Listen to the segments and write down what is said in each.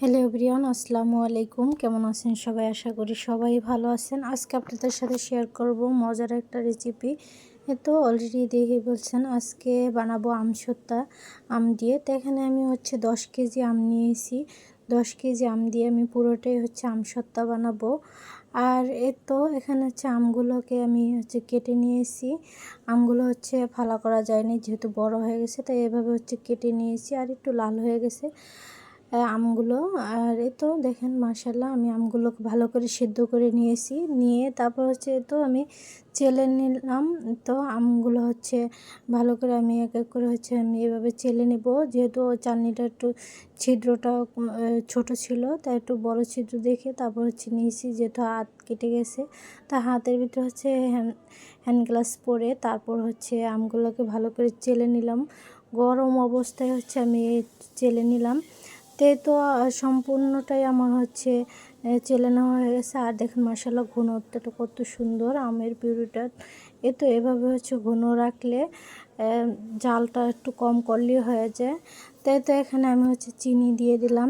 Hello everyone, আসসালামু আলাইকুম। কেমন আছেন সবাই? আশা করি সবাই ভালো আছেন। আজকে আপনাদের সাথে শেয়ার করব মজার একটা রেসিপি। তো অলরেডি দেখে বলছেন আজকে বানাবো আমসত্ত্বা আম দিয়ে। তো এখানে আমি 10 কেজি আম নিয়েছি। 10 কেজি আম দিয়ে আমি পুরোটাই আমসত্ত্বা বানাবো। আর এখানে আমগুলোকে আমি কেটে নিয়েছি। আমগুলো ফালা করা যায়নি, যেহেতু বড় হয়ে গেছে, তাই এভাবে কেটে নিয়েছি। আর একটু লাল হয়ে গেছে আমগুলো। আর দেখেন মাশাআল্লাহ, আমি আমগুলোকে ভালো করে সিদ্ধ করে নিয়েছি। নিয়ে তারপর আমি চেলে নিলাম। তো আমগুলো ভালো করে আমি এক এক করে আমি এভাবে চেলে নেব। যেহেতু চালনিটা একটু ছিদ্রটা ছোট ছিল, তাই একটু বড় ছিদ্র দেখে তারপর নিয়েছি। যেহেতু হাত কেটে গেছে, তা হাতের ভিতরে হ্যান্ড গ্লাভস পরে তারপর আমগুলোকে ভালো করে চেলে নিলাম। গরম অবস্থায় আমি চেলে নিলাম। সম্পূর্ণটাই আমার চেলে নেওয়া হয়ে গেছে। আর দেখেন মাশাআল্লাহ, ঘনত্বটা কত সুন্দর আমের পিউরিটা। এভাবে ঘন রাখলে জালটা একটু কম করলেই হয়ে যায়। এখানে আমি চিনি দিয়ে দিলাম।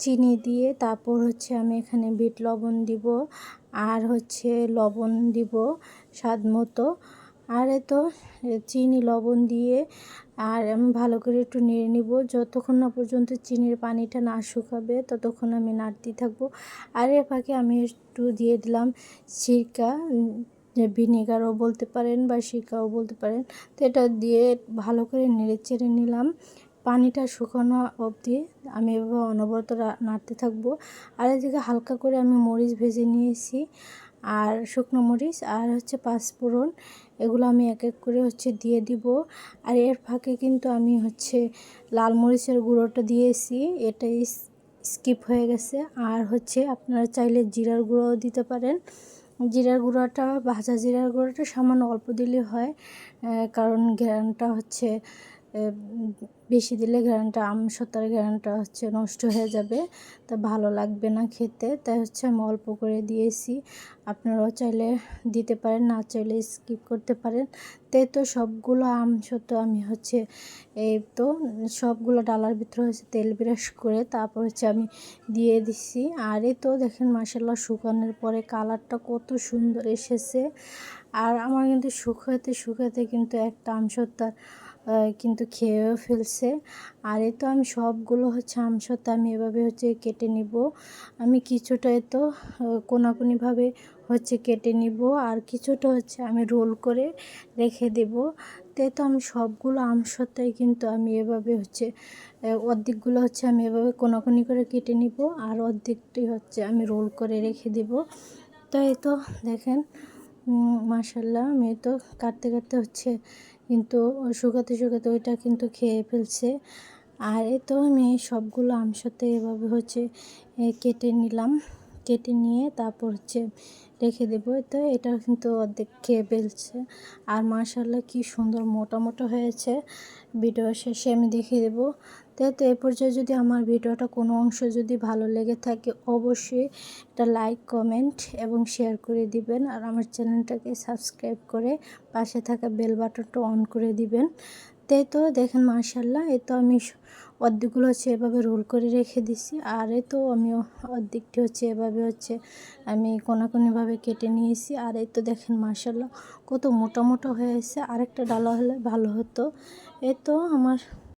চিনি দিয়ে তারপর আমি এখানে বিট লবণ দিব, আর লবণ দিব স্বাদ মতো। আর চিনি লবণ দিয়ে আর আমি ভালো করে একটু নেড়ে নিব। যতক্ষণ না পর্যন্ত চিনির পানিটা না শুকাবে ততক্ষণ আমি নাড়তে থাকবো। আর এর ফাঁকে আমি একটু দিয়ে দিলাম সিরকা, ভিনেগারও বলতে পারেন বা সিরকাও বলতে পারেন। তো এটা দিয়ে ভালো করে নেড়ে চেড়ে নিলাম। পানিটা শুকানো অবধি আমি এভাবে অনবরত নাড়তে থাকবো। আর এদিকে হালকা করে আমি মরিচ ভেজে নিয়েছি, আর শুকনো মরিচ আর পাঁচফোড়ন, এগুলো আমি এক এক করে দিয়ে দিব। আর এর ফাঁকে কিন্তু আমি লাল মরিচের গুঁড়োটা দিয়েছি, এটা স্কিপ হয়ে গেছে। আর আপনারা চাইলে জিরার গুঁড়োও দিতে পারেন। জিরার গুঁড়োটা, ভাজা জিরার গুঁড়োটা সামান্য অল্প দিলে হয়, কারণ ঘ্রাণটা বেশি দিলে আমসত্ত্বার ঘ্রাণটা নষ্ট হয়ে যাবে, তা ভালো লাগবে না খেতে। তাই আমি অল্প করে দিয়েছি। আপনারাও চাইলে দিতে পারেন, না চাইলে স্কিপ করতে পারেন। সবগুলো আমসত্ত্বা আমি সবগুলো ডালার ভিতরে তেল ব্রাশ করে তারপর আমি দিয়ে দিচ্ছি। আর দেখেন মাশাআল্লাহ, শুকানোর পরে কালারটা কত সুন্দর এসেছে। আর আমার কিন্তু শুকাতে শুকাতে কিন্তু একটা আমসত্ত্বা কিন্তু খেয়েও ফেলছে। আর আমি সবগুলো আমসত্ত্বা আমি এভাবে কেটে নিব। আমি কিছুটা কোনাকুনিভাবে কেটে নিব, আর কিছুটা আমি রোল করে রেখে দেব। আমি সবগুলো আমসত্ত্বাই কিন্তু আমি এভাবে অর্ধেকগুলো আমি এভাবে কোনাকুনি করে কেটে নিব, আর অর্ধেকটি আমি রোল করে রেখে দেব। তো দেখেন মাশাআল্লাহ, আমি কাটতে কাটতে কিন্তু শুকাতে শুকাতে ওইটা কিন্তু খেয়ে ফেলছে। আর আমি সবগুলো আমসত্ত্বা এভাবে কেটে নিলাম। কেটে নিয়ে তারপর রেখে দেবো। এটা কিন্তু অর্ধেক খেয়ে ফেলছে। আর মাশাআল্লাহ, কি সুন্দর মোটা মোটা হয়েছে। ভিডিও শেষে আমি দেখিয়ে দেবো। এই পর্যায়ে যদি আমার ভিডিওটা কোনো অংশ যদি ভালো লেগে থাকে, অবশ্যই একটা লাইক, কমেন্ট এবং শেয়ার করে দিবেন। আর আমার চ্যানেলটাকে সাবস্ক্রাইব করে পাশে থাকা বেল বাটনটা অন করে দিবেন। দেখেন মাশাআল্লাহ, আমি অর্ধেকগুলো এভাবে রোল করে রেখে দিছি। আর আমি অর্ধেকটি এভাবে আমি কোনাকুনিভাবে কেটে নিয়েছি। আর দেখেন মাশাআল্লাহ, কত মোটা মোটা হয়েছে। আরেকটা ডালা হলে ভালো হতো। আমার